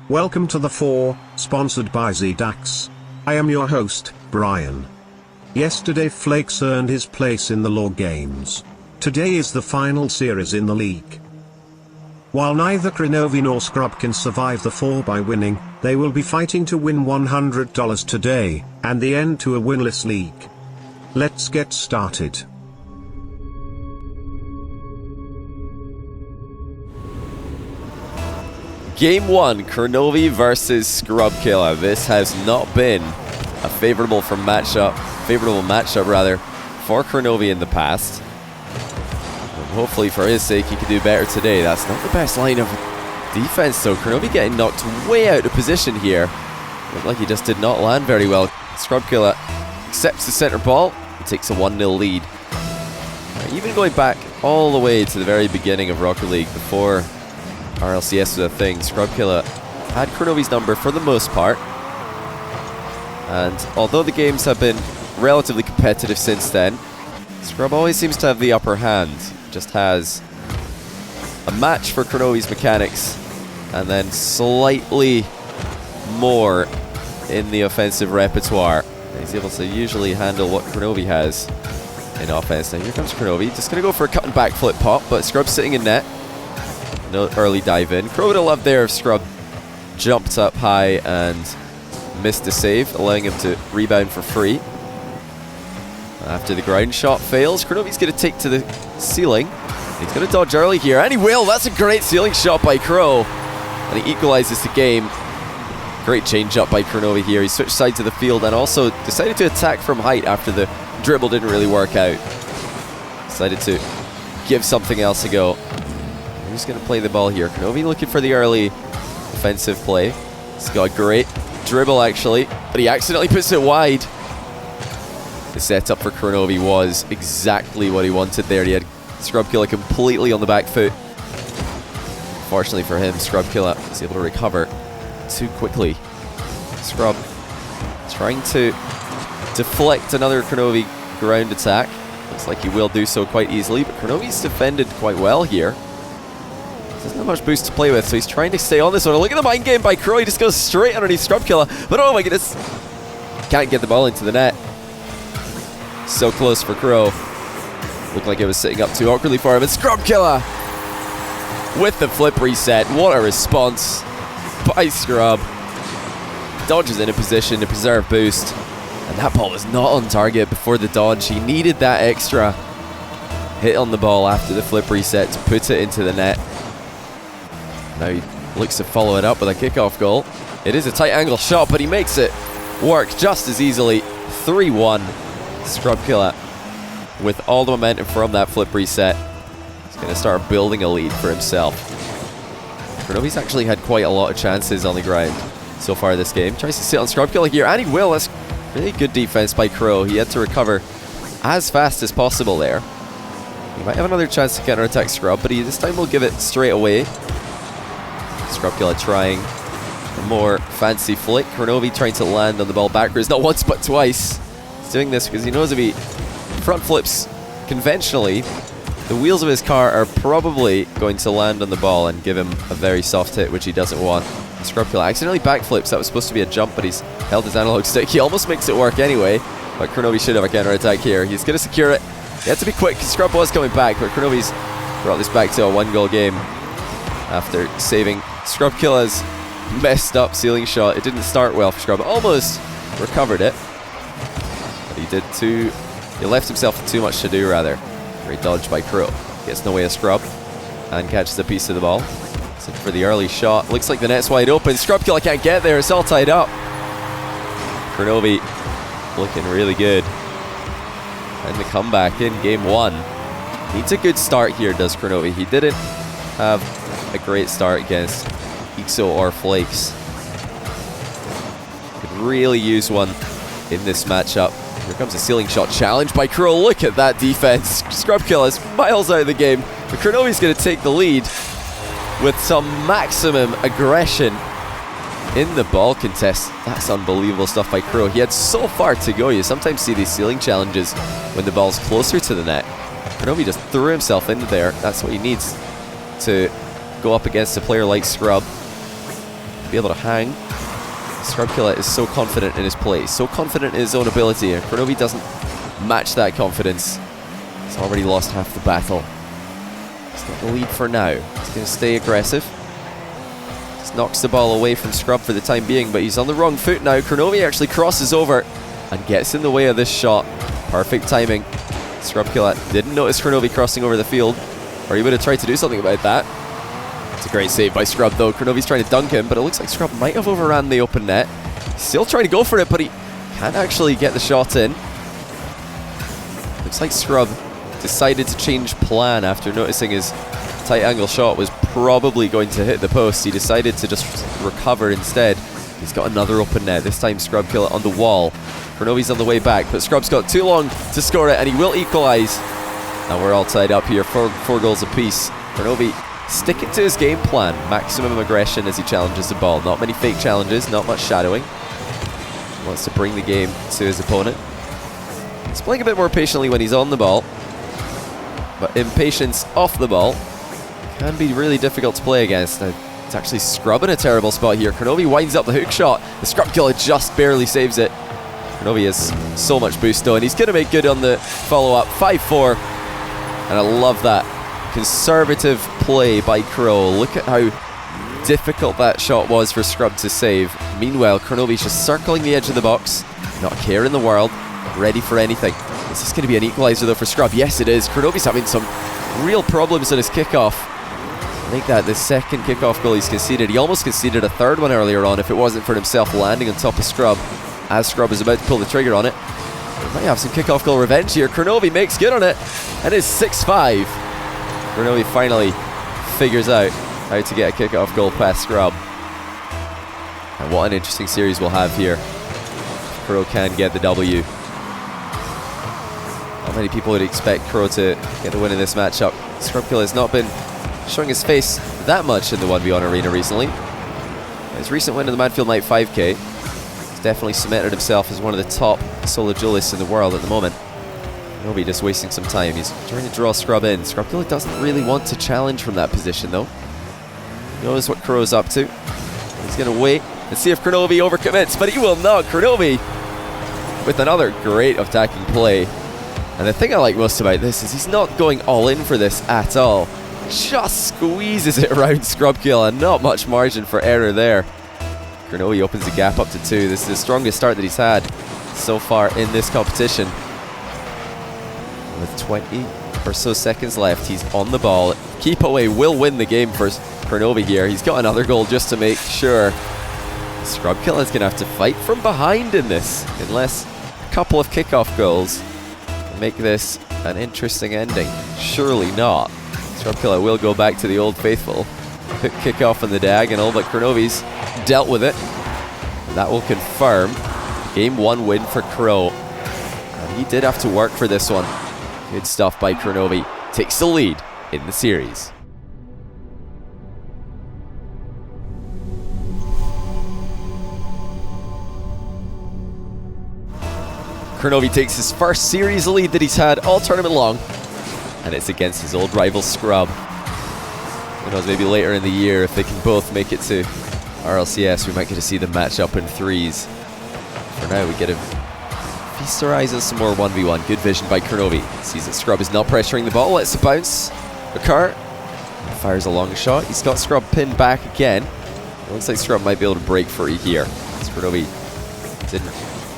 Welcome to the 4, sponsored by ZDAX. I am your host, Brian. Yesterday Flakes earned his place in the Law Games. Today is the final series in the league. While neither Kronovi nor Scrub can survive the 4 by winning, they will be fighting to win $100 today, and the end to a winless league. Let's get started. Game 1, Kronovi versus Scrub Killa. This has not been a favorable matchup for Kronovi in the past. And hopefully for his sake he can do better today. That's not the best line of defense though. Kronovi getting knocked way out of position here. Looked like he just did not land very well. Scrub Killa accepts the center ball and takes a 1-0 lead. Even going back all the way to the very beginning of Rocket League before RLCS was a thing, Scrub Killa had Kronovi's number for the most part, and although the games have been relatively competitive since then, Scrub always seems to have the upper hand. Just has a match for Kronovi's mechanics and then slightly more in the offensive repertoire. He's able to usually handle what Kronovi has in offense. Now here comes Kronovi, just going to go for a cut and back flip pop, but Scrub's sitting in net. No early dive in. Crow would have loved there if Scrub jumped up high and missed a save, allowing him to rebound for free. After the ground shot fails, Kronovi's going to take to the ceiling. He's going to dodge early here, and he will. That's a great ceiling shot by Crow, and he equalizes the game. Great change up by Kronovi here. He switched sides of the field and also decided to attack from height after the dribble didn't really work out. Decided to give something else a go. Who's going to play the ball here? Kronovi looking for the early offensive play. He's got a great dribble actually, but he accidentally puts it wide. The setup for Kronovi was exactly what he wanted there. He had Scrub Killa completely on the back foot. Fortunately for him, Scrub Killa was able to recover too quickly. Scrub trying to deflect another Kronovi ground attack. Looks like he will do so quite easily, but Kronovi's defended quite well here. Doesn't have much boost to play with, so he's trying to stay on this one. Look at the mind game by Crow. He just goes straight underneath Scrub Killa, but oh my goodness, can't get the ball into the net. So close for Crow. Looked like it was sitting up too awkwardly for him, and Scrub Killa with the flip reset. What a response by Scrub. Dodges in a position to preserve boost, and that ball was not on target before the dodge. He needed that extra hit on the ball after the flip reset to put it into the net. Now he looks to follow it up with a kickoff goal. It is a tight angle shot, but he makes it work just as easily. 3-1. Scrub Killa with all the momentum from that flip reset. He's going to start building a lead for himself. Kronovi's actually had quite a lot of chances on the ground so far this game. Tries to sit on Scrub Killa here, and he will. That's really good defense by Crow. He had to recover as fast as possible there. He might have another chance to counterattack Scrub, but he this time will give it straight away. Scrub Killa trying a more fancy flick. Kronovi trying to land on the ball backwards, not once but twice. He's doing this because he knows if he front flips conventionally, the wheels of his car are probably going to land on the ball and give him a very soft hit, which he doesn't want. Scrub Killa accidentally backflips. That was supposed to be a jump, but he's held his analog stick. He almost makes it work anyway, but Kronovi should have a counterattack here. He's going to secure it. He had to be quick because Scrub was coming back, but Kronovi's brought this back to a 1-goal game after saving Scrub Killa's messed up ceiling shot. It didn't start well for Scrub. Almost recovered it, but he left himself with too much to do rather. Great dodge by Crow. Gets in the way of Scrub and catches a piece of the ball. So for the early shot, looks like the net's wide open. Scrub Killa can't get there. It's all tied up. Kronovi looking really good. And the comeback in game 1. Needs a good start here, does Kronovi. He didn't have a great start against Ixo or Flakes. Could really use one in this matchup. Here comes a ceiling shot challenge by Crow. Look at that defense. Scrub Killa is miles out of the game, but Kronovi's going to take the lead with some maximum aggression in the ball contest. That's unbelievable stuff by Crow. He had so far to go. You sometimes see these ceiling challenges when the ball's closer to the net. Kronovi just threw himself into there. That's what he needs to go up against a player like Scrub. be able to hang. Scrub Killa is so confident in his play, so confident in his own ability, and Kronovi doesn't match that confidence. He's already lost half the battle. He's got the lead for now. He's going to stay aggressive. Just knocks the ball away from Scrub for the time being, but he's on the wrong foot now. Kronovi actually crosses over and gets in the way of this shot. Perfect timing. Scrub Killa didn't notice Kronovi crossing over the field, or he would have tried to do something about that. It's a great save by Scrub though. Kronovi's trying to dunk him, but it looks like Scrub might have overran the open net. He's still trying to go for it, but he can't actually get the shot in. Looks like Scrub decided to change plan after noticing his tight angle shot was probably going to hit the post. He decided to just recover instead. He's got another open net. This time Scrub Killa on the wall. Kronovi's on the way back, but Scrub's got too long to score it, and he will equalise. And we're all tied up here, four goals apiece. Kronovi sticking to his game plan. Maximum aggression as he challenges the ball. Not many fake challenges, not much shadowing. He wants to bring the game to his opponent. He's playing a bit more patiently when he's on the ball, but impatience off the ball can be really difficult to play against. Now, it's actually Scrub in a terrible spot here. Kronovi winds up the hook shot. The Scrub Killa just barely saves it. Kronovi has so much boost though, and he's going to make good on the follow-up. 5-4. And I love that conservative play by Kro. Look at how difficult that shot was for Scrub to save. Meanwhile, Kronovi's just circling the edge of the box, not a care in the world, ready for anything. Is this going to be an equaliser though for Scrub? Yes, it is. Kronovi's having some real problems on his kickoff. Make that the second kickoff goal he's conceded. He almost conceded a third one earlier on if it wasn't for himself landing on top of Scrub as Scrub is about to pull the trigger on it. We might have some kickoff goal revenge here. Kronovi makes good on it, and it's 6-5. Kronovi finally figures out how to get a kickoff goal past Scrub. And what an interesting series we'll have here. Kro can get the W. Not many people would expect Kro to get the win in this matchup. Scrub Killa has not been showing his face that much in the 1v1 arena recently. His recent win in the Manfield Night 5K has definitely cemented himself as one of the top solo duelists in the world at the moment. He'll be just wasting some time. He's trying to draw Scrub in. Scrub Killa doesn't really want to challenge from that position though. He knows what Kro's up to. He's going to wait and see if Kronovi overcommits, but he will not. Kronovi with another great attacking play. And the thing I like most about this is he's not going all in for this at all. Just squeezes it around Scrub Killa. Not much margin for error there. Kronovi opens the gap up to 2. This is the strongest start that he's had so far in this competition. With 20 or so seconds left, he's on the ball. Keep away will win the game for Kronovi here. He's got another goal just to make sure. Scrub Killa is going to have to fight from behind in this, unless a couple of kickoff goals make this an interesting ending. Surely not. Scrub Killa will go back to the old faithful. Quick kickoff in the diagonal, but Kronovi's dealt with it. And that will confirm game 1 win for Kro. And he did have to work for this one. Good stuff by Kronovi. Takes the lead in the series. Kronovi takes his first series lead that he's had all tournament long, and it's against his old rival Scrub. Who knows, maybe later in the year, if they can both make it to RLCS, we might get to see them match up in threes. For now, we get to feast our eyes on some more 1v1. Good vision by Kronovi. Sees that Scrub is not pressuring the ball, lets the bounce occur. Fires a long shot. He's got Scrub pinned back again. It looks like Scrub might be able to break free here. Kronovi didn't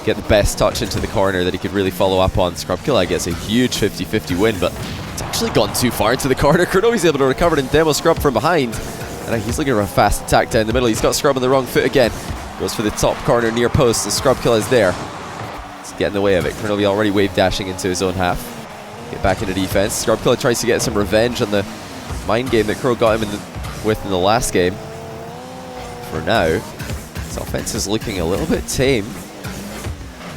get the best touch into the corner that he could really follow up on. Scrub Killa gets a huge 50-50 win, but it's actually gone too far into the corner. Kronovi's able to recover it and demo Scrub from behind. And he's looking for a fast attack down the middle. He's got Scrub on the wrong foot again. Goes for the top corner near post, and Scrub Killa is there. He's getting in the way of it. Kronovi already wave dashing into his own half. Get back into defense. Scrub Killa tries to get some revenge on the mind game that Kro got him with in the last game. For now, his offense is looking a little bit tame.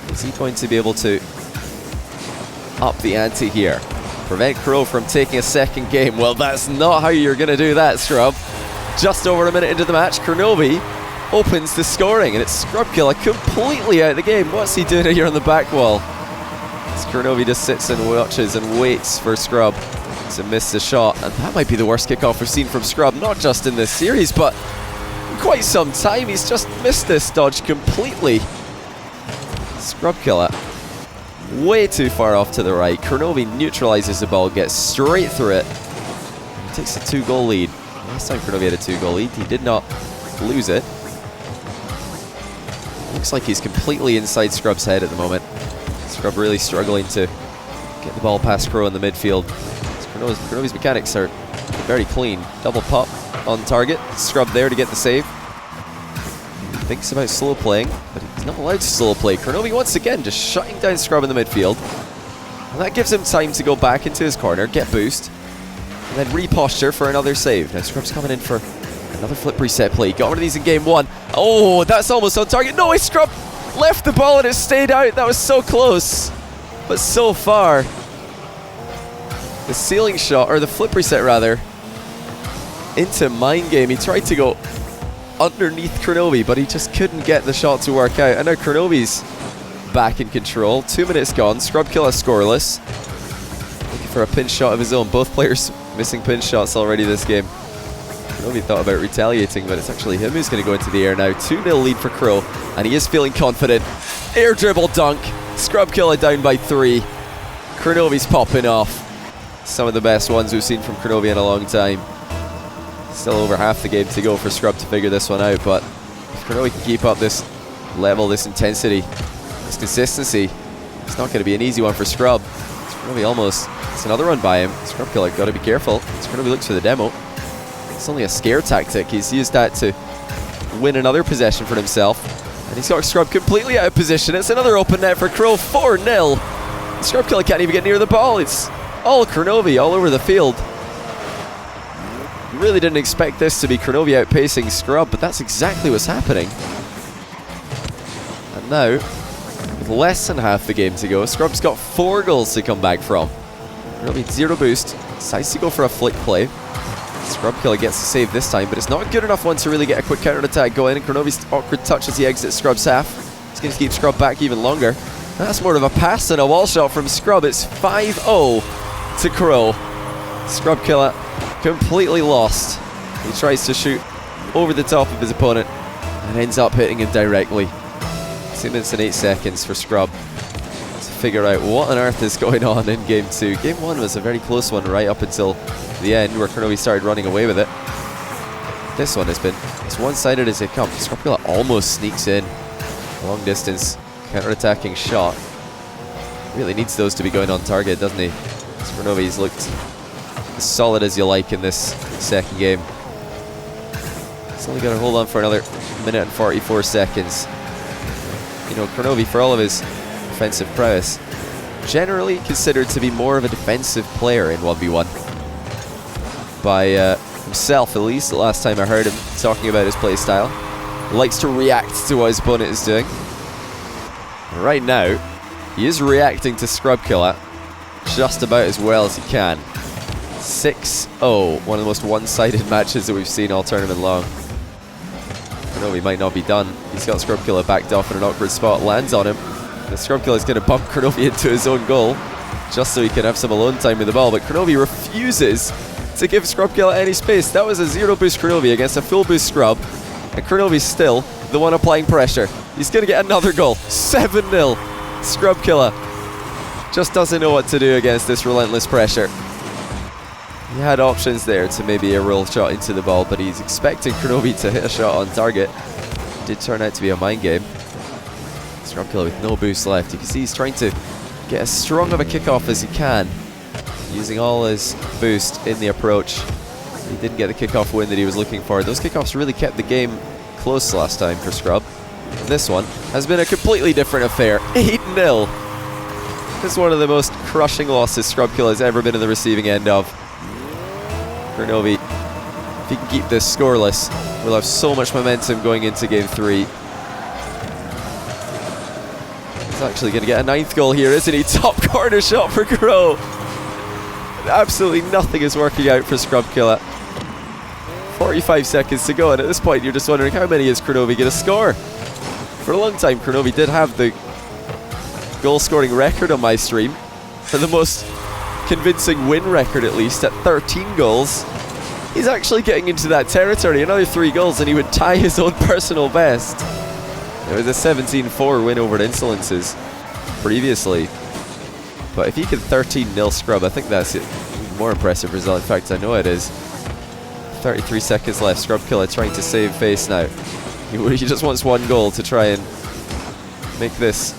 Is he going to be able to up the ante here? Prevent Kro from taking a second game? Well, that's not how you're going to do that, Scrub. Just over a minute into the match, Kronovi opens the scoring, and it's Scrub Killa completely out of the game. What's he doing here on the back wall? As Kronovi just sits and watches and waits for Scrub to miss the shot, and that might be the worst kickoff we've seen from Scrub, not just in this series, but quite some time. He's just missed this dodge completely. Scrub Killa way too far off to the right. Kronovi neutralizes the ball, gets straight through it. He takes a 2-goal lead. Last time Kronovi had a 2-goal lead, he did not lose it. Looks like he's completely inside Scrub's head at the moment. Scrub really struggling to get the ball past Crow in the midfield. Kronovi's mechanics are very clean. Double pop on target. Scrub there to get the save. He thinks about slow playing, but he's not allowed to slow play. Kronovi once again just shutting down Scrub in the midfield. And that gives him time to go back into his corner, get boost, and then reposture for another save. Now Scrub's coming in for another flip reset play. Got one of these in game 1. Oh, that's almost on target. No way, Scrub left the ball and it stayed out. That was so close, but so far. The ceiling shot, or the flip reset rather, into mind game. He tried to go underneath Kronovi, but he just couldn't get the shot to work out. And now Kronovi's back in control. 2 minutes gone. Scrub Killa scoreless. Looking for a pinch shot of his own. Both players missing pinch shots already this game. Kronovi thought about retaliating, but it's actually him who's going to go into the air now. 2-0 lead for Crow, and he is feeling confident. Air dribble dunk. Scrub Killa down by 3. Kronovi's popping off. Some of the best ones we've seen from Kronovi in a long time. Still over half the game to go for Scrub to figure this one out, but if Kronovi can keep up this level, this intensity, this consistency, it's not going to be an easy one for Scrub. Kronovi almost, it's another run by him. Scrub Killa got to be careful. Kronovi looks for the demo. It's only a scare tactic. He's used that to win another possession for himself, and he's got Scrub completely out of position. It's another open net for Crow. 4-0. Scrub Killa can't even get near the ball. It's all Kronovi all over the field. Really didn't expect this to be Kronovi outpacing Scrub, but that's exactly what's happening. And now, with less than half the game to go, Scrub's got 4 goals to come back from. Kronovi 0 boost, decides to go for a flick play. Scrub Killa gets the save this time, but it's not a good enough one to really get a quick counter attack going. And Kronovi's awkward touch as he exits Scrub's half. He's going to keep Scrub back even longer. That's more of a pass than a wall shot from Scrub. It's 5-0 to Crow. Scrub Killa completely lost. He tries to shoot over the top of his opponent and ends up hitting him directly. 2 minutes and 8 seconds for Scrub to figure out what on earth is going on in game 2. Game 1 was a very close one right up until the end, where Kronovi started running away with it. This one has been as one-sided as it comes. Scrub Killa almost sneaks in. Long distance counter-attacking shot. Really needs those to be going on target, doesn't he? Kronovi's looked as solid as you like in this second game. He's only got to hold on for another minute and 44 seconds. You know, Kronovi, for all of his offensive prowess, generally considered to be more of a defensive player in 1v1. By himself, at least, the last time I heard him talking about his play style. Likes to react to what his opponent is doing. Right now, he is reacting to Scrub Killa just about as well as he can. 6-0, one of the most one-sided matches that we've seen all tournament long. Kronovi might not be done. He's got Scrub Killa backed off in an awkward spot, lands on him. The Scrub Killa is going to bump Kronovi into his own goal, just so he can have some alone time with the ball, but Kronovi refuses to give Scrub Killa any space. That was a 0 boost Kronovi against a full boost Scrub, and Kronovi's still the one applying pressure. He's going to get another goal. 7-0. Scrub Killa just doesn't know what to do against this relentless pressure. He had options there to maybe a roll shot into the ball, but he's expecting Kronovi to hit a shot on target. It did turn out to be a mind game. Scrub Killa with no boost left. You can see he's trying to get as strong of a kickoff as he can, using all his boost in the approach. He didn't get the kickoff win that he was looking for. Those kickoffs really kept the game close last time for Scrub. This one has been a completely different affair. 8-0. This is one of the most crushing losses Scrub Killa has ever been in the receiving end of. Kronovi, if he can keep this scoreless, will have so much momentum going into game 3. He's actually going to get a 9th goal here, isn't he? Top corner shot for Crow. Absolutely nothing is working out for Scrub Killa. 45 seconds to go, and at this point you're just wondering how many is Kronovi going to score? For a long time, Kronovi did have the goal-scoring record on my stream, for the most convincing win record at least, at 13 goals. He's actually getting into that territory. Another 3 goals and he would tie his own personal best. It was a 17-4 win over Insolences previously. But if he can 13-0 scrub, I think that's a more impressive result. In fact, I know it is. 33 seconds left. Scrub Killa trying to save face now. He just wants 1 goal to try and make this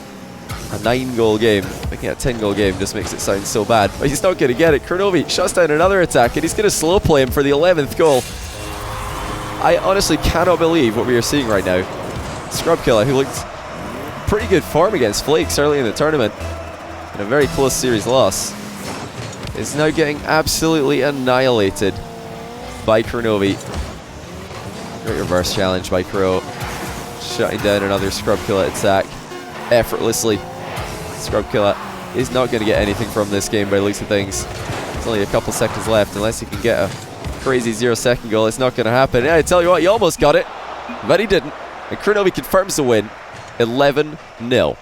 a 9-goal game. Making it a 10-goal game just makes it sound so bad. But he's not going to get it. Kronovi shuts down another attack and he's going to slow play him for the 11th goal. I honestly cannot believe what we are seeing right now. Scrub Killa, who looked pretty good form against Flakes early in the tournament, in a very close series loss, is now getting absolutely annihilated by Kronovi. Great reverse challenge by Kro, shutting down another Scrub Killa attack effortlessly. Scrub Killa is not going to get anything from this game by the looks of things. There's only a couple seconds left. Unless he can get a crazy 0-second goal, it's not going to happen. Yeah, I tell you what, he almost got it, but he didn't. And Kronovi confirms the win, 11-0.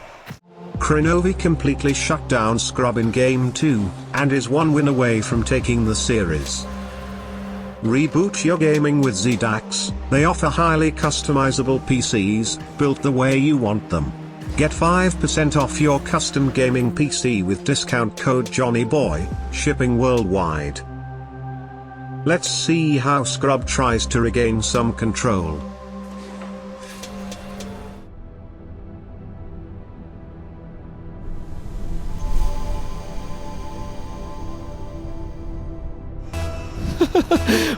Kronovi completely shut down Scrub in Game 2, and is 1 win away from taking the series. Reboot your gaming with ZDAX. They offer highly customizable PCs, built the way you want them. Get 5% off your custom gaming PC with discount code JohnnyBoy, shipping worldwide. Let's see how Scrub tries to regain some control.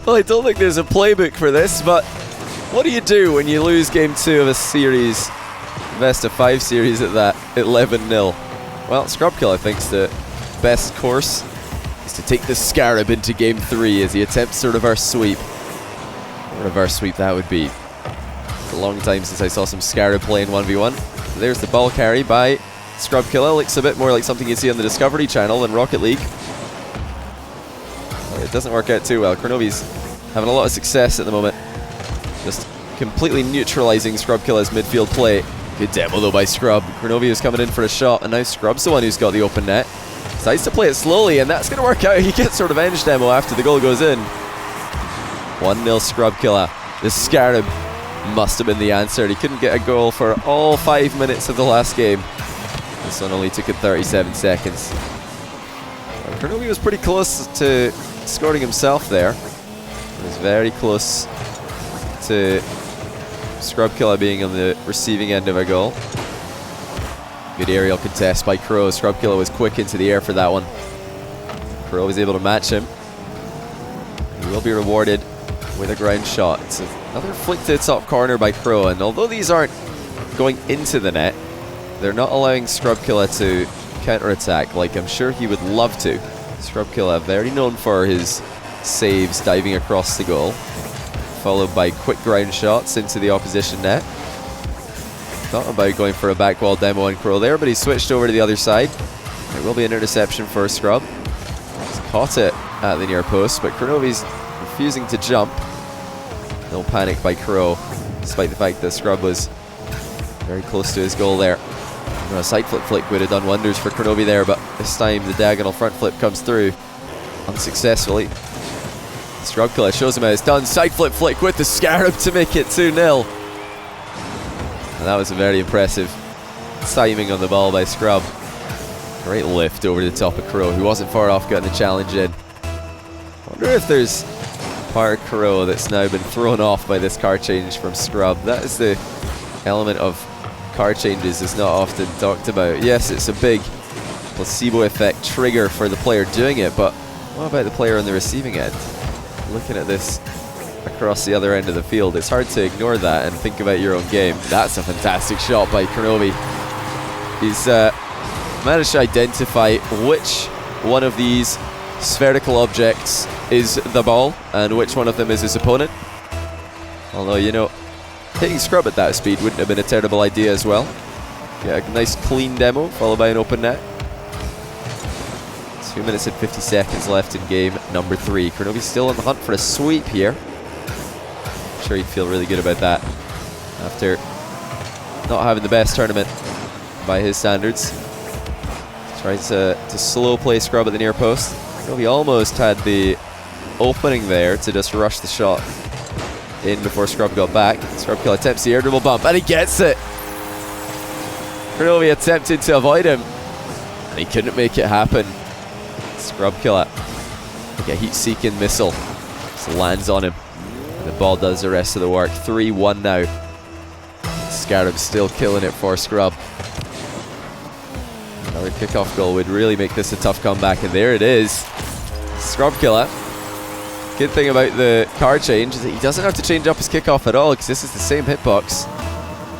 Well, I don't think there's a playbook for this, but what do you do when you lose Game 2 of a series, best of 5 series at that, 11-0? Well, Scrub Killa thinks the best course is to take the Scarab into Game 3 as he attempts to reverse sweep. What a reverse sweep that would be. It's a long time since I saw some Scarab play in 1v1. There's the ball carry by Scrub Killa. Looks a bit more like something you see on the Discovery Channel than Rocket League. It doesn't work out too well. Kronovi's having a lot of success at the moment, just completely neutralizing Scrub Killa's midfield play. Good demo though by Scrub. Kronovi is coming in for a shot, and now Scrub's the one who's got the open net. Decides to play it slowly, and that's going to work out. He gets sort of revenge demo after the goal goes in. 1-0 Scrub Killa. The Scarab must have been the answer. He couldn't get a goal for all 5 minutes of the last game. This one only took it 37 seconds. Kronovi was pretty close to scoring himself there. He was very close to Scrub Killa being on the receiving end of a goal. Good aerial contest by Kro. Scrub Killa was quick into the air for that one. Kro was able to match him. He will be rewarded with a ground shot. It's another flick to the top corner by Kro, and although these aren't going into the net, they're not allowing Scrub Killa to counter-attack like I'm sure he would love to. Scrub Killa, very known for his saves diving across the goal, followed by quick ground shots into the opposition net. Thought about going for a back wall demo on Kro there, but he switched over to the other side. There will be an interception for Scrub. He's caught it at the near post, but Kronovi's refusing to jump. No panic by Kro, despite the fact that Scrub was very close to his goal there. A side flip flick would have done wonders for Kronovi there, but this time the diagonal front flip comes through unsuccessfully. Scrub Killa shows him how it's done. Side flip flick with the Scarab to make it 2-0. And that was a very impressive timing on the ball by Scrub. Great lift over the top of Kro, who wasn't far off getting the challenge in. I wonder if there's part of Kro that's now been thrown off by this car change from Scrub. That is the element of car changes is not often talked about. Yes, it's a big placebo effect trigger for the player doing it, but what about the player on the receiving end? Looking at this across the other end of the field, it's hard to ignore that and think about your own game. That's a fantastic shot by Kronovi. He's managed to identify which one of these spherical objects is the ball and which one of them is his opponent. Although, you know, hitting Scrub at that speed wouldn't have been a terrible idea as well. Get a nice clean demo followed by an open net. 2 minutes and 50 seconds left in game number 3. Kronovi's still on the hunt for a sweep here. I'm sure he'd feel really good about that after not having the best tournament by his standards. Tries to slow play Scrub at the near post. Kronovi almost had the opening there to just rush the shot in before Scrub got back. Scrub attempts the air dribble bump, and he gets it. Kronovi attempted to avoid him, and he couldn't make it happen. Scrub like a heat-seeking missile just lands on him, and the ball does the rest of the work. 3-1 now. Scarab still killing it for Scrub. Another kickoff goal would really make this a tough comeback, and there it is. Scrub Killa. Good thing about the card change is that he doesn't have to change up his kickoff at all, because this is the same hitbox.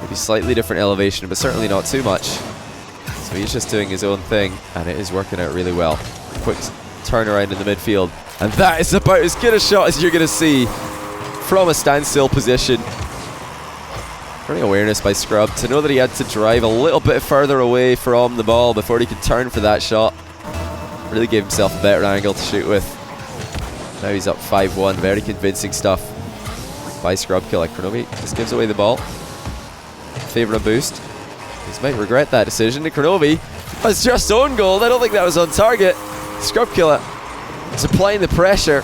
Maybe slightly different elevation, but certainly not too much. So he's just doing his own thing, and it is working out really well. Quick turnaround in the midfield, and that is about as good a shot as you're going to see from a standstill position. Great awareness by Scrub to know that he had to drive a little bit further away from the ball before he could turn for that shot. Really gave himself a better angle to shoot with. Now he's up 5-1. Very convincing stuff by Scrub Killa. Kronovi just gives away the ball. Favor a boost. He might regret that decision. And Kronovi has just own goal. I don't think that was on target. Scrub Killa is applying the pressure,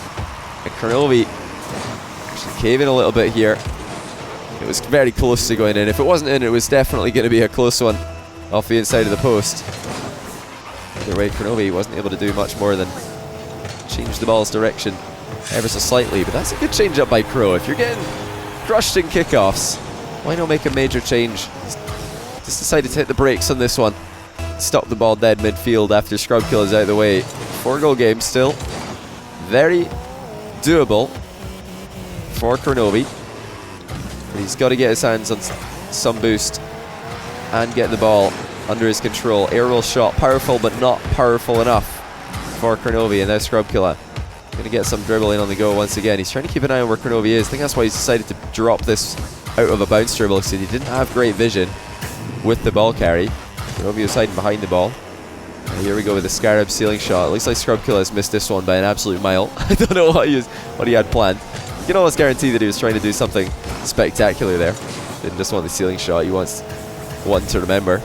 and Kronovi actually caving a little bit here. It was very close to going in. If it wasn't in, it was definitely going to be a close one off the inside of the post. Either way, Kronovi wasn't able to do much more than change the ball's direction ever so slightly, but that's a good change up by Kro. If you're getting crushed in kickoffs, why not make a major change? Just decided to hit the brakes on this one. Stop the ball dead midfield after Scrub Killa is out of the way. 4-goal game still. Very doable for Kronovi. But he's got to get his hands on some boost and get the ball under his control. Aerial shot, powerful but not powerful enough for Kronovi, and now Scrub Killa going to get some dribbling on the go once again. He's trying to keep an eye on where Kronovi is. I think that's why he's decided to drop this out of a bounce dribble, because he didn't have great vision with the ball carry. Kronovi was hiding behind the ball. And here we go with the Scarab ceiling shot. It looks like Scrub Killa has missed this one by an absolute mile. I don't know what he had planned. You can almost guarantee that he was trying to do something spectacular there. Didn't just want the ceiling shot, he wants one to remember.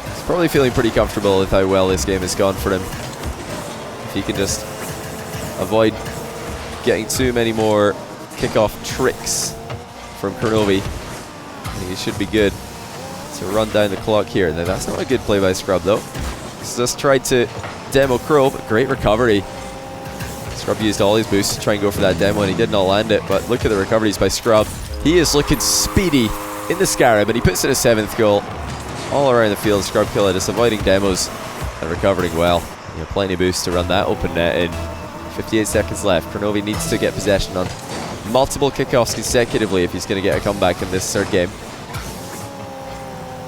He's probably feeling pretty comfortable with how well this game has gone for him. If he can just avoid getting too many more kickoff tricks from Kronovi, I think he should be good to run down the clock here. Now that's not a good play by Scrub though. He's just tried to demo Kro, but great recovery. Scrub used all his boosts to try and go for that demo, and he did not land it, but look at the recoveries by Scrub. He is looking speedy in the Scarab, and he puts in a 7th goal. All around the field, Scrub Killa just avoiding demos and recovering well. Plenty of boost to run that open net in. 58 seconds left. Kronovi needs to get possession on multiple kickoffs consecutively if he's going to get a comeback in this third game.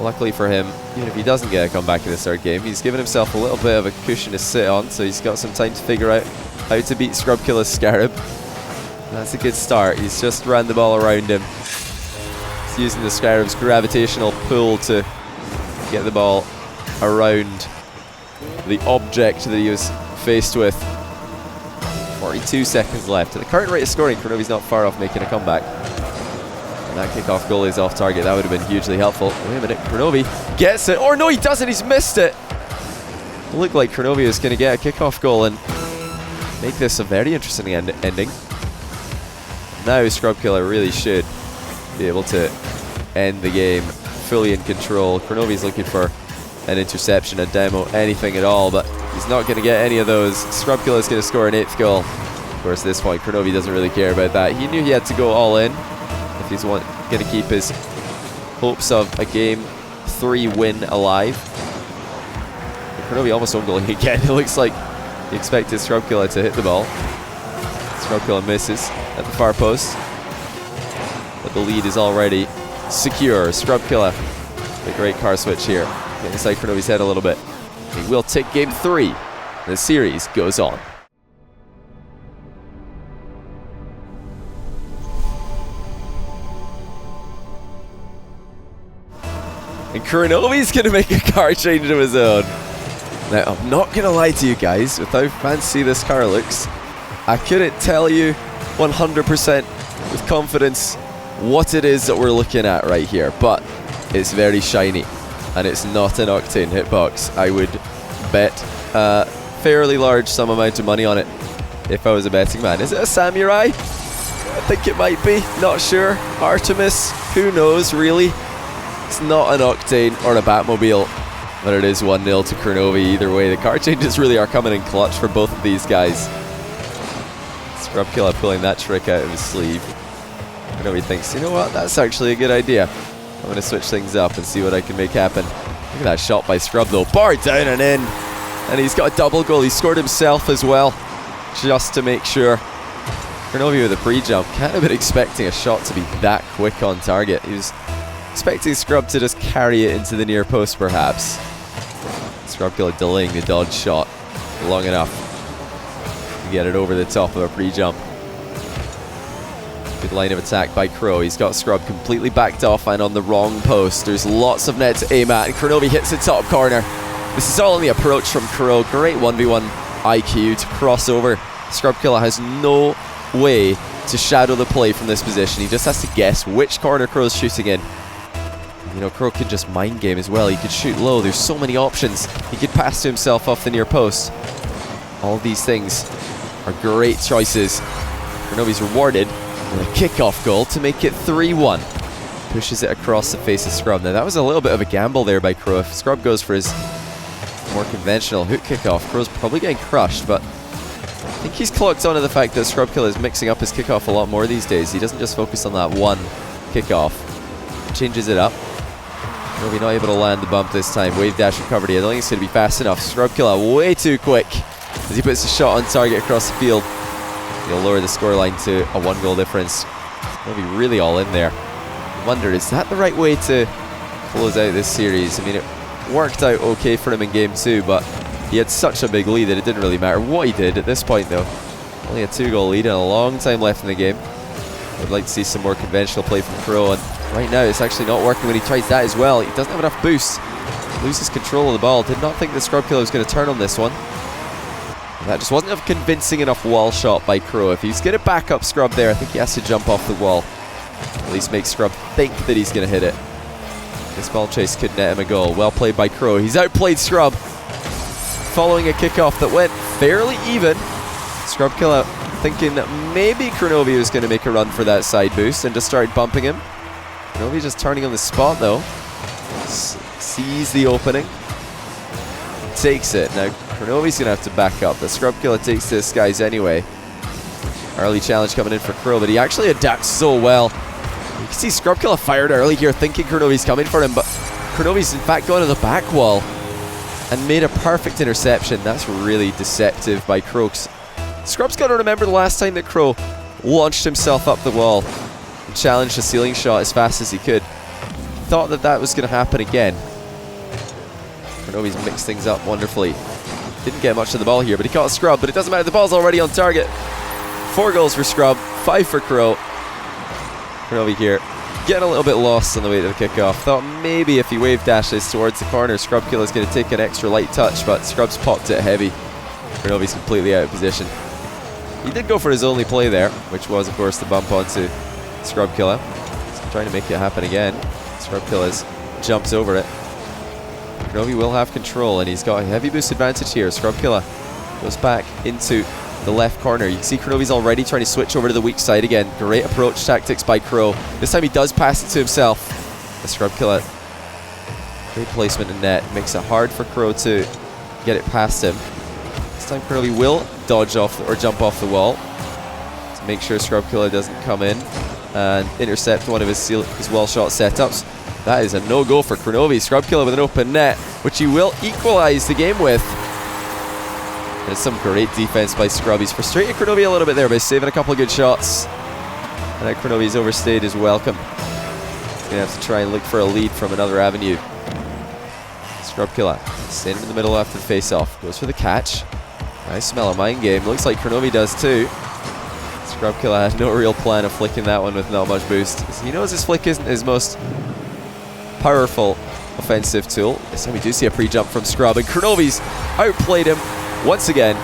Luckily for him, even if he doesn't get a comeback in this third game, he's given himself a little bit of a cushion to sit on, so he's got some time to figure out how to beat Scrub Killa's Scarab. And that's a good start. He's just ran the ball around him. He's using the Scarab's gravitational pull to get the ball around the object that he was faced with. 42 seconds left. At the current rate of scoring, Kronovi's not far off making a comeback. And that kickoff goal is off target. That would have been hugely helpful. Wait a minute, Kronovi gets it. Or no, he doesn't. He's missed it. It looked like Kronovi was going to get a kickoff goal and make this a very interesting ending. Now Scrub Killa really should be able to end the game fully in control. Kronovi's looking for an interception, a demo, anything at all, but he's not going to get any of those. Scrub Killa is going to score an 8th goal. Of course, at this point, Kronovi doesn't really care about that. He knew he had to go all in if he's going to keep his hopes of a Game 3 win alive. Kronovi almost own goaling again. It looks like he expected Scrub Killa to hit the ball. Scrub Killa misses at the far post, but the lead is already secure. Scrub Killa, a great car switch here. Get inside Kronovi's head a little bit. He will take Game 3. The series goes on. And Kronovi's going to make a car change of his own. Now, I'm not going to lie to you guys, with how fancy this car looks, I couldn't tell you 100% with confidence what it is that we're looking at right here, but it's very shiny, and it's not an Octane hitbox. I would bet fairly large sum amount of money on it if I was a betting man. Is it a Samurai? I think it might be. Not sure. Artemis? Who knows, really? It's not an Octane or a Batmobile, but it is 1-0 to Kronovi either way. The card changes really are coming in clutch for both of these guys. Killa pulling that trick out of his sleeve. Kronovi thinks, you know what, that's actually a good idea. I'm going to switch things up and see what I can make happen. Look at that shot by Scrub though. Bar down and in. And he's got a double goal. He scored himself as well, just to make sure. Kronovi with a pre-jump. Can't have been expecting a shot to be that quick on target. He was expecting Scrub to just carry it into the near post perhaps. Killa delaying the dodge shot long enough to get it over the top of a pre-jump. Good line of attack by Kro. He's got Scrub completely backed off and on the wrong post. There's lots of net to aim at, and Kronovi hits the top corner. This is all in the approach from Kro. Great 1v1 IQ to cross over. Killa has no way to shadow the play from this position. He just has to guess which corner Kro's shooting in. You know, Kro could just mind game as well. He could shoot low. There's so many options. He could pass to himself off the near post. All of these things are great choices. Kronovi's rewarded with a kickoff goal to make it 3-1. Pushes it across the face of Scrub. Now that was a little bit of a gamble there by Kro. If Scrub goes for his more conventional hook kickoff, Kro's probably getting crushed, but I think he's clocked onto the fact that Killa is mixing up his kickoff a lot more these days. He doesn't just focus on that one kickoff. Changes it up. Kronovi not able to land the bump this time. Wave dash recovery. I don't think it's going to be fast enough. Killa way too quick as he puts a shot on target across the field. He'll lower the scoreline to a 1-goal difference. Kronovi really all in there. I wonder, is that the right way to close out this series? I mean, it worked out okay for him in game 2, but he had such a big lead that it didn't really matter what he did at this point though. Only a 2-goal lead and a long time left in the game. I'd like to see some more conventional play from Kro, and right now it's actually not working when he tries that as well. He doesn't have enough boost. Loses control of the ball. Did not think that Killa was going to turn on this one. That just wasn't a convincing enough wall shot by Kro. If he's going to back up Scrub there, I think he has to jump off the wall. At least make Scrub think that he's going to hit it. This ball chase could net him a goal. Well played by Kro. He's outplayed Scrub. Following a kickoff that went fairly even. Killa thinking that maybe Kronovi was going to make a run for that side boost and just started bumping him. Kronovi just turning on the spot though. Sees the opening. Takes it. Now Kronovi's going to have to back up. The Killa takes to the skies anyway. Early challenge coming in for Kro, but he actually adapts so well. You can see Killa fired early here thinking Kronovi's coming for him, but Kronovi's in fact gone to the back wall and made a perfect interception. That's really deceptive by Kro. Scrub's got to remember the last time that Kro launched himself up the wall and challenged a ceiling shot as fast as he could. Thought that that was going to happen again. Kronovi's mixed things up wonderfully. Didn't get much of the ball here, but he caught Scrub, but it doesn't matter. The ball's already on target. 4 goals for Scrub, 5 for Kro. Kronovi here getting a little bit lost on the way to the kickoff. Thought maybe if he wave dashes towards the corner, Killa is going to take an extra light touch, but Scrub's popped it heavy. Kronovi's completely out of position. He did go for his only play there, which was, of course, the bump onto Killa. He's trying to make it happen again. Killa jumps over it. Kronovi will have control, and he's got a heavy boost advantage here. Killa goes back into the left corner. You can see Kronovi's already trying to switch over to the weak side again. Great approach tactics by Kro. This time he does pass it to himself. The Killa, great placement in net. Makes it hard for Kro to get it past him. This time Kronovi will dodge off or jump off the wall to make sure Killa doesn't come in and intercept one of his wall shot setups. That is a no-go for Kronovi. Killa with an open net, which he will equalize the game with. There's some great defense by Scrub. He's frustrated Kronovi a little bit there by saving a couple of good shots. And now Kronovi's overstayed his welcome. He's going to have to try and look for a lead from another avenue. Killa standing in the middle after the face-off. Goes for the catch. Nice smell of mind game. Looks like Kronovi does too. Killa had no real plan of flicking that one with not much boost. He knows his flick isn't his most powerful offensive tool. This time we do see a pre-jump from Scrub, and Kronovi's outplayed him once again.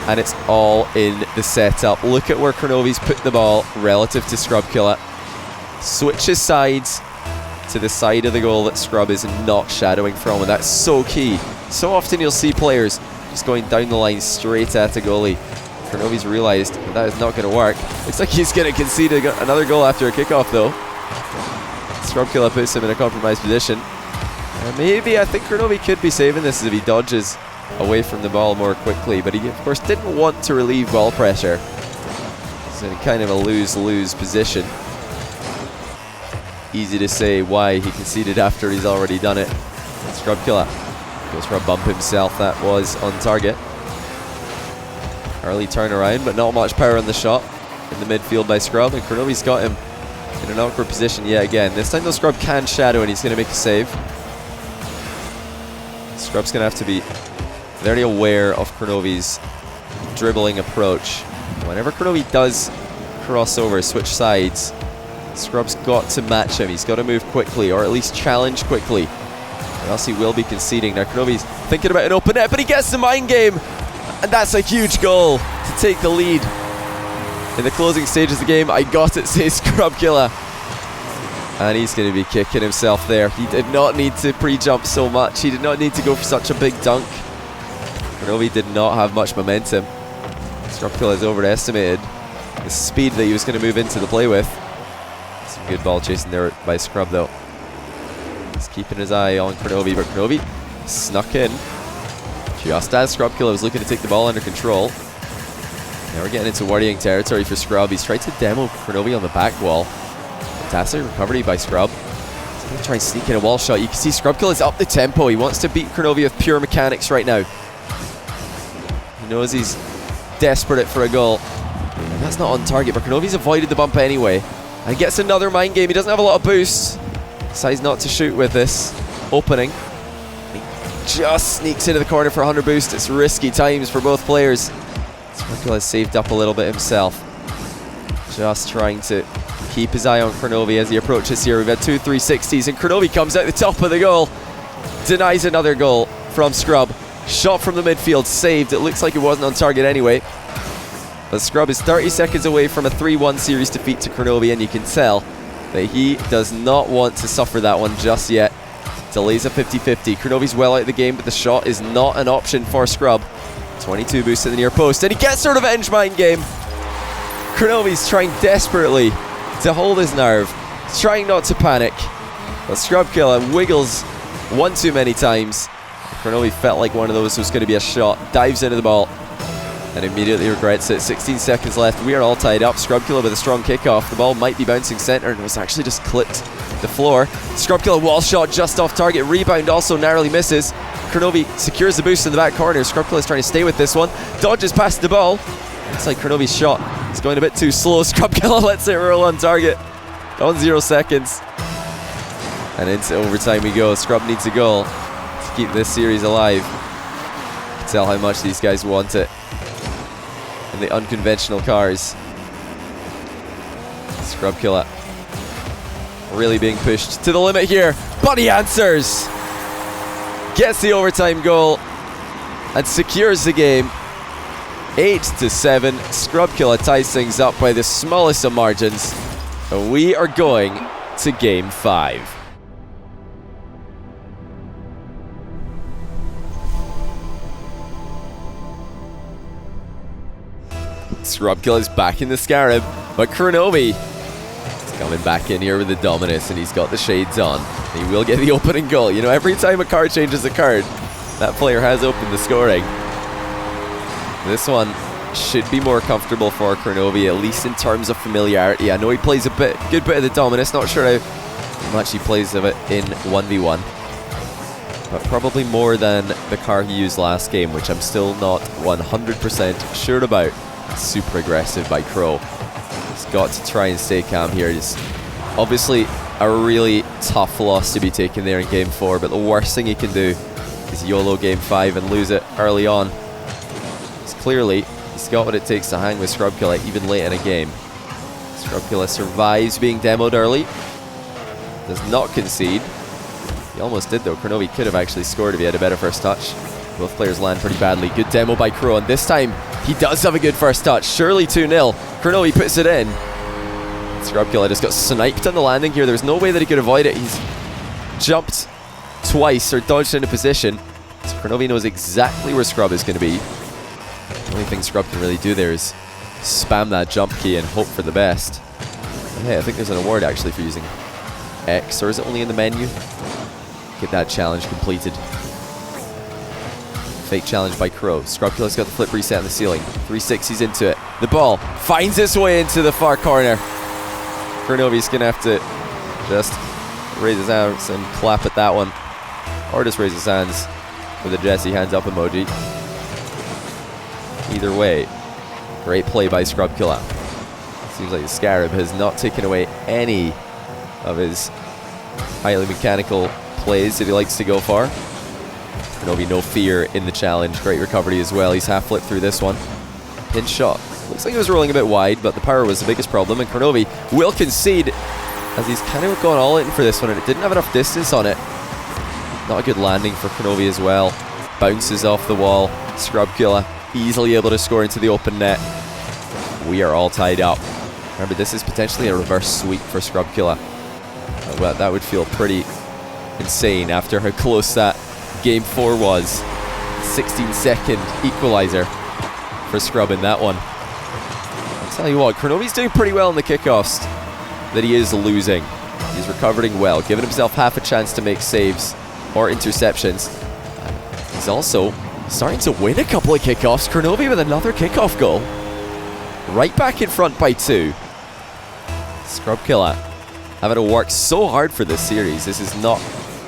And it's all in the setup. Look at where Kronovi's put the ball relative to Killa. Switches sides to the side of the goal that Scrub is not shadowing from, and that's so key. So often you'll see players Just going down the line straight at the goalie. Kronovi's realised that is not going to work. Looks like he's going to concede another goal after a kickoff though. Scrub-Killa puts him in a compromised position. And maybe, I think Kronovi could be saving this if he dodges away from the ball more quickly, but he of course didn't want to relieve ball pressure. So in kind of a lose-lose position. Easy to say why he conceded after he's already done it. Scrub-Killa goes for a bump himself. That was on target. Early turnaround, but not much power on the shot in the midfield by Scrub, and Kronovi's got him in an awkward position yet again. This time though, Scrub can shadow and he's going to make a save. Scrub's going to have to be very aware of Kronovi's dribbling approach. Whenever Kronovi does cross over, switch sides, Scrub's got to match him. He's got to move quickly, or at least challenge quickly, or else he will be conceding. Now Kronovi's thinking about an open net, but he gets the mind game, and that's a huge goal to take the lead in the closing stages of the game. I got it, says Scrub-Killa. And he's going to be kicking himself there. He did not need to pre-jump so much. He did not need to go for such a big dunk. Kronovi did not have much momentum. Scrub-Killa has overestimated the speed that he was going to move into the play with. Some good ball chasing there by Scrub though. He's keeping his eye on Kronovi, but Kronovi snuck in just as Scrub-Killa was looking to take the ball under control. Now we're getting into worrying territory for Scrub. He's tried to demo Kronovi on the back wall. Fantastic recovery by Scrub. He's going to try and sneak in a wall shot. You can see Scrub-Killa is up the tempo. He wants to beat Kronovi with pure mechanics right now. He knows he's desperate for a goal. And that's not on target, but Kronovi's avoided the bump anyway. And gets another mind game. He doesn't have a lot of boost. Decides not to shoot with this opening. He just sneaks into the corner for 100 boost. It's risky times for both players. Scrub-Killa has saved up a little bit himself. Just trying to keep his eye on Kronovi as he approaches here. We've had 2 360s, and Kronovi comes out the top of the goal. Denies another goal from Scrub. Shot from the midfield, saved. It looks like it wasn't on target anyway. But Scrub is 30 seconds away from a 3-1 series defeat to Kronovi, and you can tell that he does not want to suffer that one just yet. Delays a 50-50. Kronovi's well out of the game, but the shot is not an option for Scrub. 22 boost in the near post, and he gets sort of revenge mind game. Kronovi's trying desperately to hold his nerve. He's trying not to panic, but Scrub-Killa wiggles one too many times. Kronovi felt like one of those was going to be a shot, dives into the ball, and immediately regrets it. 16 seconds left. We are all tied up. Scrub-Killa with a strong kickoff. The ball might be bouncing center, and it was actually just clipped the floor. Scrub-Killa wall shot just off target. Rebound also narrowly misses. Kronovi secures the boost in the back corner. Scrub-Killa is trying to stay with this one. Dodges past the ball. Looks like Kronovi's shot is going a bit too slow. Scrub-Killa lets it roll on target. On 0 seconds. And into overtime we go. Scrub needs a goal to keep this series alive. You can tell how much these guys want it in the unconventional cars. Scrub-Killa really being pushed to the limit here, but he answers. Gets the overtime goal and secures the game. 8-7. Scrub-Killa ties things up by the smallest of margins. And we are going to Game 5. Scrub-Killa is back in the Scarab, but Kronovi is coming back in here with the dominance, and he's got the shades on. He will get the opening goal. You know, every time a card changes a card, that player has opened the scoring. This one should be more comfortable for Kronovi, at least in terms of familiarity. I know he plays a good bit of the dominance, not sure how much he plays of it in 1v1. But probably more than the card he used last game, which I'm still not 100% sure about. Super aggressive by Crow. He's got to try and stay calm here. It's obviously a really tough loss to be taken there in Game 4, but the worst thing he can do is YOLO Game 5 and lose it early on. Clearly, he's got what it takes to hang with Scrub-Killa even late in a game. Scrub-Killa survives being demoed early. Does not concede. He almost did though. Kronovi could have actually scored if he had a better first touch. Both players land pretty badly. Good demo by Crow, and this time he does have a good first touch. Surely 2-0. Kronovi puts it in. Scrub-Killa just got sniped on the landing here. There's no way that he could avoid it. He's jumped twice or dodged into position. So Kronovi knows exactly where Scrub is going to be. The only thing Scrub can really do there is spam that jump key and hope for the best. And hey, I think there's an award actually for using X, or is it only in the menu? Get that challenge completed. Fake challenge by Crow. Scrubkilla's got the flip reset on the ceiling. 360s into it. The ball finds its way into the far corner. Kronovi's going to have to just raise his hands and clap at that one. Or just raise his hands with a Jesse hands up emoji. Either way, great play by Scrubkilla. Seems like the Scarab has not taken away any of his highly mechanical plays that he likes to go for. Kronovi, no fear in the challenge. Great recovery as well. He's half flipped through this one. Pinch shot. Looks like he was rolling a bit wide, but the power was the biggest problem, and Kronovi will concede as he's kind of gone all in for this one, and it didn't have enough distance on it. Not a good landing for Kronovi as well. Bounces off the wall. Scrubkilla easily able to score into the open net. We are all tied up. Remember, this is potentially a reverse sweep for Scrubkilla. Well, that would feel pretty insane after how close that Game 4 was. 16-second equalizer for Scrub in that one. I'll tell you what, Kronovi's doing pretty well in the kickoffs that he is losing. He's recovering well, giving himself half a chance to make saves or interceptions. He's also starting to win a couple of kickoffs. Kronovi with another kickoff goal. Right back in front by 2. Scrubkilla having to work so hard for this series. This is not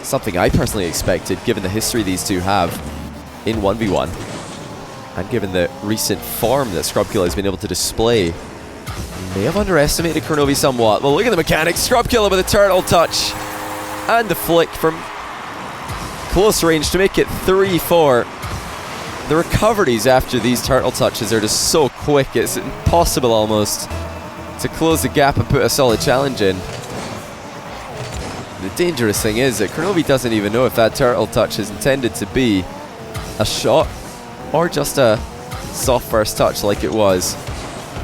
something I personally expected, given the history these two have in 1v1. And given the recent form that Scrubkilla has been able to display. May have underestimated Kronovi somewhat. Well, look at the mechanics. Scrubkilla with a turtle touch. And the flick from close range to make it 3-4. The recoveries after these turtle touches are just so quick. It's impossible almost to close the gap and put a solid challenge in. The dangerous thing is that Kronovi doesn't even know if that turtle touch is intended to be a shot or just a soft first touch like it was.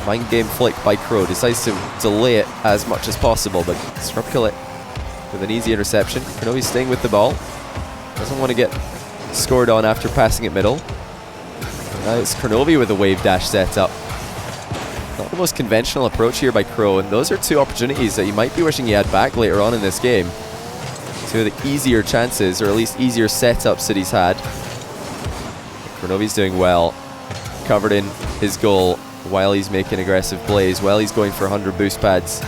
Mind game flick by Crow. Decides to delay it as much as possible, but Scrubkilla with an easy interception. Kronovi's staying with the ball. Doesn't want to get scored on after passing it middle. Now it's Kronovi with a wave dash setup. Not the most conventional approach here by Crow, and those are two opportunities that you might be wishing you had back later on in this game. Two of the easier chances, or at least easier setups that he's had. Kronovi's doing well. Covered in his goal while he's making aggressive plays, while he's going for 100 boost pads,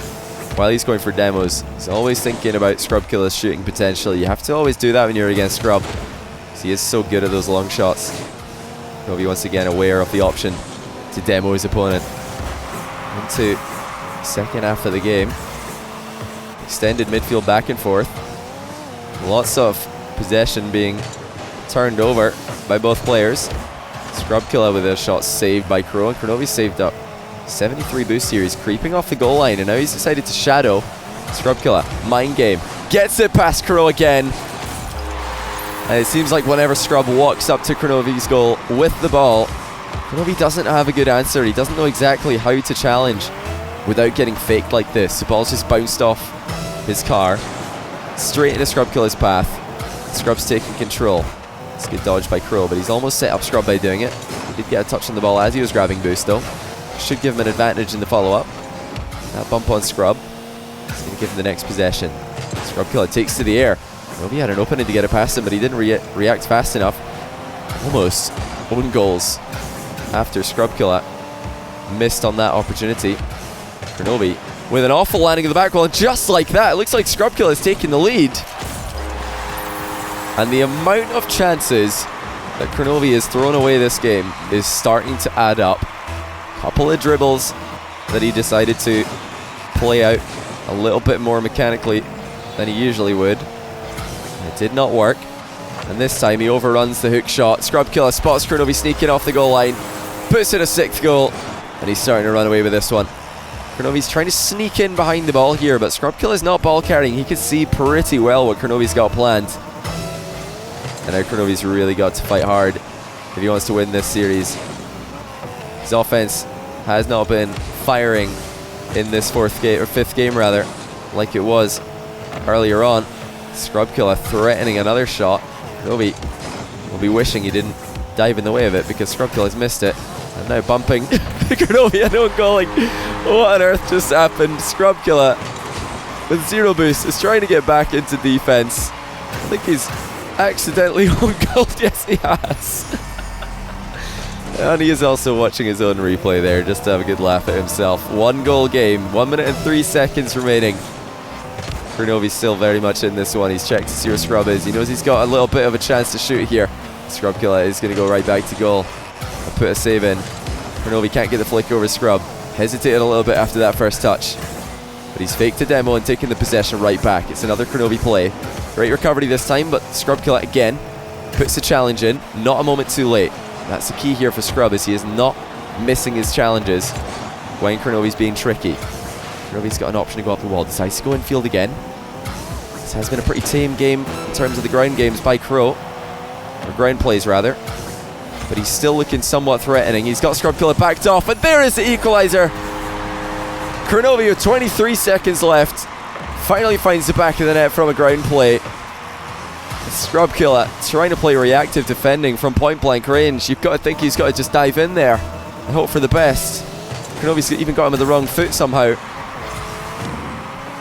while he's going for demos. He's always thinking about Scrubkilla's shooting potential. You have to always do that when you're against Scrub, because he is so good at those long shots. Kronovi once again aware of the option to demo his opponent. Into second half of the game. Extended midfield back and forth. Lots of possession being turned over by both players. Scrubkilla with a shot saved by Crow, and Kronovi saved up. 73 boost here. He's creeping off the goal line, and now he's decided to shadow Scrubkilla. Mind game. Gets it past Crow again. And it seems like whenever Scrub walks up to Kronovi's goal with the ball, Kronovi doesn't have a good answer. He doesn't know exactly how to challenge without getting faked like this. The ball's just bounced off his car, straight into Scrubkilla's path. Scrub's taking control. It's a good dodge by Crow, but he's almost set up Scrub by doing it. He did get a touch on the ball as he was grabbing boost though. Should give him an advantage in the follow-up. That bump on Scrub. It's going to give him the next possession. Scrubkilla takes to the air. Kronovi had an opening to get it past him, but he didn't react fast enough. Almost own goals after Scrubkilla missed on that opportunity. Kronovi with an awful landing in the back wall, and just like that, it looks like Scrubkilla is taking the lead. And the amount of chances that Kronovi has thrown away this game is starting to add up. Couple of dribbles that he decided to play out a little bit more mechanically than he usually would. It did not work, and this time he overruns the hook shot. Scrubkilla spots Kronovi sneaking off the goal line, puts in a 6th goal, and he's starting to run away with this one. Kronovi's trying to sneak in behind the ball here, but Scrubkilla is not ball carrying. He can see pretty well what Kronovi's got planned. And now Kronovi's really got to fight hard if he wants to win this series. His offense has not been firing in this 5th game rather, like it was earlier on. Scrubkilla threatening another shot. Kronovi will be wishing he didn't dive in the way of it, because Scrubkilla has missed it. And now bumping Kronovi, and own goaling. What on earth just happened? Scrubkilla with 0 boost is trying to get back into defense. I think he's accidentally own goaled. Yes, he has. And he is also watching his own replay there, just to have a good laugh at himself. 1 goal game, 1 minute and 3 seconds remaining. Kronovi's still very much in this one. He's checked to see where Scrub is. He knows he's got a little bit of a chance to shoot here. Scrubkilla is going to go right back to goal and put a save in. Kronovi can't get the flick over Scrub. Hesitated a little bit after that first touch, but he's faked a demo and taking the possession right back. It's another Kronovi play. Great recovery this time, but Scrubkilla again puts the challenge in. Not a moment too late. That's the key here for Scrub, is he is not missing his challenges when Kronovi's being tricky. Kronovi's got an option to go up the wall. Decides to go infield again. This has been a pretty tame game in terms of the ground games by Kro. Or ground plays, rather. But he's still looking somewhat threatening. He's got Scrubkilla backed off, and there is the equalizer. Kronovi with 23 seconds left finally finds the back of the net from a ground play. Scrubkilla trying to play reactive defending from point blank range. You've got to think he's got to just dive in there and hope for the best. Kronovi's even got him with the wrong foot somehow.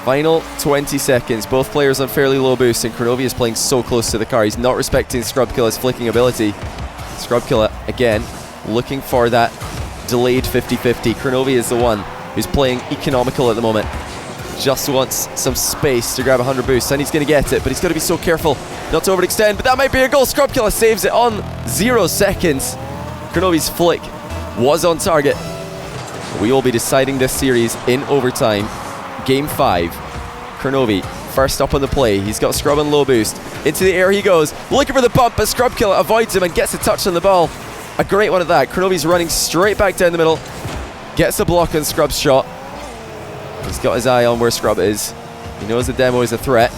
Final 20 seconds. Both players on fairly low boost, and Kronovi is playing so close to the car. He's not respecting Scrubkilla's flicking ability. Scrubkilla again looking for that delayed 50-50. Kronovi is the one who's playing economical at the moment. Just wants some space to grab 100 boosts, and he's going to get it, but he's got to be so careful not to overextend. But that might be a goal. Scrubkilla saves it on 0 seconds. Kronovi's flick was on target. We will be deciding this series in overtime. Game 5. Kronovi first up on the play. He's got Scrub on low boost. Into the air he goes, looking for the bump, but Scrubkilla avoids him and gets a touch on the ball. A great one at that. Kronovi's running straight back down the middle. Gets a block on Scrub's shot. He's got his eye on where Scrub is. He knows the demo is a threat.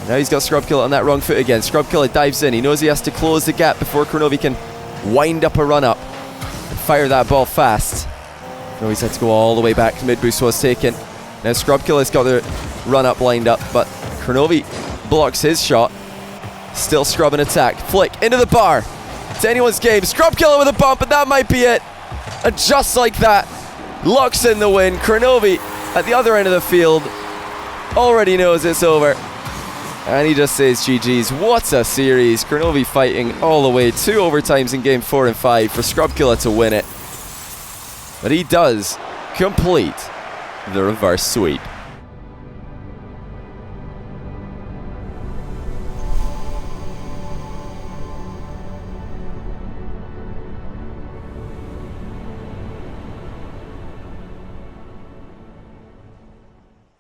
Now he's got Scrubkilla on that wrong foot again. Scrubkilla dives in. He knows he has to close the gap before Kronovi can wind up a run-up and fire that ball fast. Kronovi's had to go all the way back. Mid-boost was taken. Now Scrubkilla's got the run-up lined up, but Kronovi blocks his shot. Still Scrub in attack. Flick into the bar. It's anyone's game. Scrubkilla with a bump, and that might be it. And just like that, locks in the win. Kronovi at the other end of the field already knows it's over, and he just says GG's. What a series. Kronovi fighting all the way. 2 overtimes in game 4 and 5 for Scrubkilla to win it, but he does complete the reverse sweep.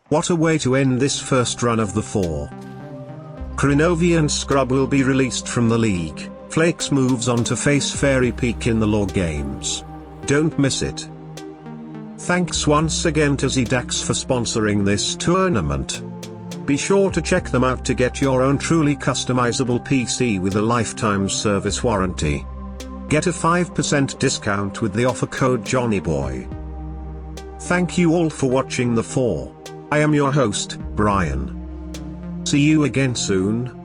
What a way to end this first run of the 4. Kronovi and Scrub will be released from the league. Flakes moves on to face Fairy Peak in the Log Games. Don't miss it. Thanks once again to ZDAX for sponsoring this tournament. Be sure to check them out to get your own truly customizable PC with a lifetime service warranty. Get a 5% discount with the offer code JOHNNYBOY. Thank you all for watching the 4. I am your host, Brian. See you again soon.